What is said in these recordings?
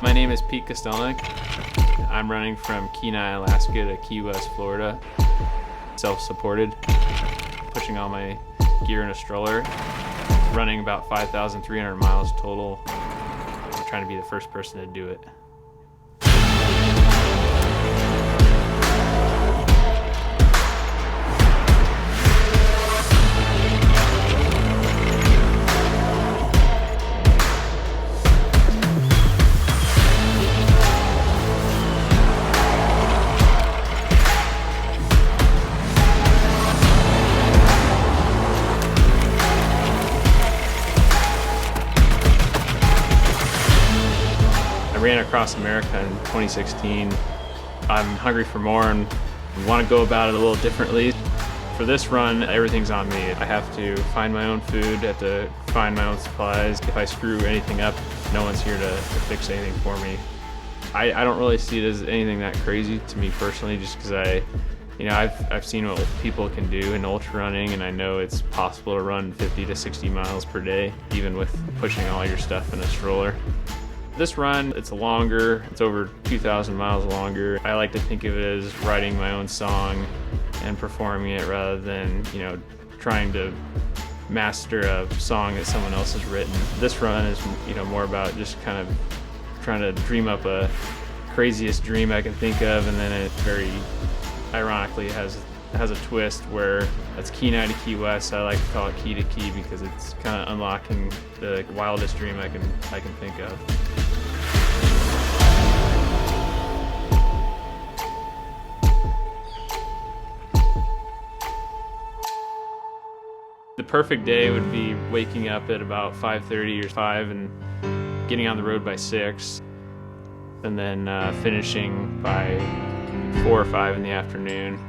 My name is Pete Kostelnick. I'm running from Kenai, Alaska to Key West, Florida. Self-supported, pushing all my gear in a stroller, running about 5,300 miles total. I'm trying to be the first person to do it. I ran across America in 2016. I'm hungry for more and want to go about it a little differently. For this run, everything's on me. I have to find my own food, have to find my own supplies. If I screw anything up, no one's here to fix anything for me. I don't really see it as anything that crazy to me personally, just because I've seen what people can do in ultra running, and I know it's possible to run 50 to 60 miles per day, even with pushing all your stuff in a stroller. This run, it's longer, it's over 2,000 miles longer. I like to think of it as writing my own song and performing it rather than, trying to master a song that someone else has written. This run is, more about just kind of trying to dream up a craziest dream I can think of, and then it very ironically has a twist where it's Kenai to Key West. I like to call it key to key because it's kind of unlocking the wildest dream I can think of. The perfect day would be waking up at about 5:30 or 5 and getting on the road by 6, and then finishing by 4 or 5 in the afternoon,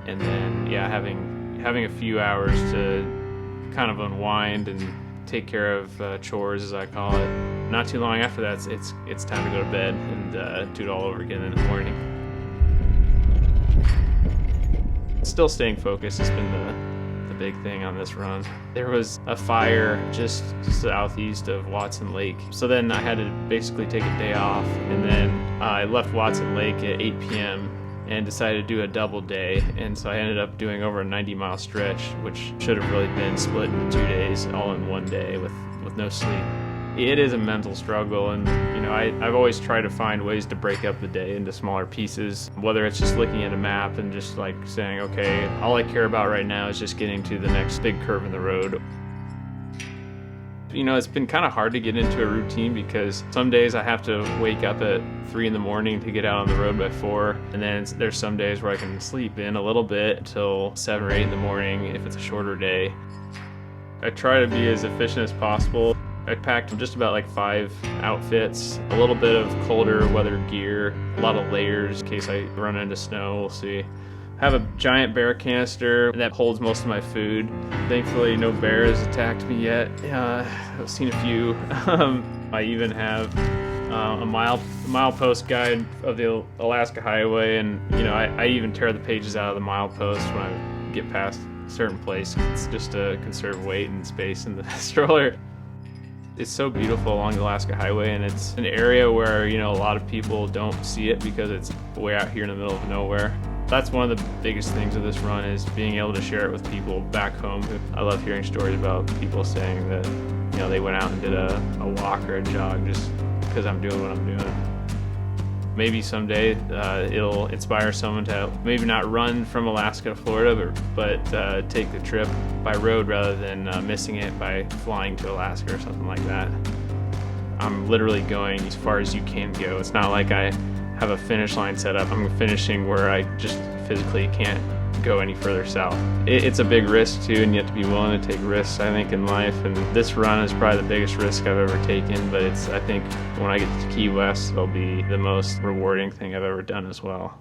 and then having a few hours to kind of unwind and take care of chores, as I call it. Not too long after that, it's time to go to bed and do it all over again in the morning. Still staying focused has been the big thing on this run. There was a fire just southeast of Watson Lake, so then I had to basically take a day off, and then I left Watson Lake at 8 p.m. and decided to do a double day, and so I ended up doing over a 90-mile stretch, which should have really been split into 2 days, all in one day with no sleep. It is a mental struggle, and I've always tried to find ways to break up the day into smaller pieces, whether it's just looking at a map and just like saying, okay, all I care about right now is just getting to the next big curve in the road. It's been kind of hard to get into a routine because some days I have to wake up at 3 in the morning to get out on the road by 4, and then there's some days where I can sleep in a little bit until 7 or 8 in the morning if it's a shorter day. I try to be as efficient as possible. I packed just about like 5 outfits, a little bit of colder weather gear, a lot of layers in case I run into snow, we'll see. I have a giant bear canister that holds most of my food. Thankfully, no bear has attacked me yet. I've seen a few. I even have a milepost guide of the Alaska Highway, and I even tear the pages out of the milepost when I get past a certain place. It's just to conserve weight and space in the stroller. It's so beautiful along the Alaska Highway, and it's an area where a lot of people don't see it because it's way out here in the middle of nowhere. That's one of the biggest things of this run, is being able to share it with people back home. I love hearing stories about people saying that they went out and did a walk or a jog just because I'm doing what I'm doing. Maybe someday it'll inspire someone to maybe not run from Alaska to Florida, but take the trip by road rather than missing it by flying to Alaska or something like that. I'm literally going as far as you can go. It's not like I have a finish line set up. I'm finishing where I just physically can't go any further south. It's a big risk too, and you have to be willing to take risks, I think, in life, and this run is probably the biggest risk I've ever taken, but I think when I get to Key West, it'll be the most rewarding thing I've ever done as well.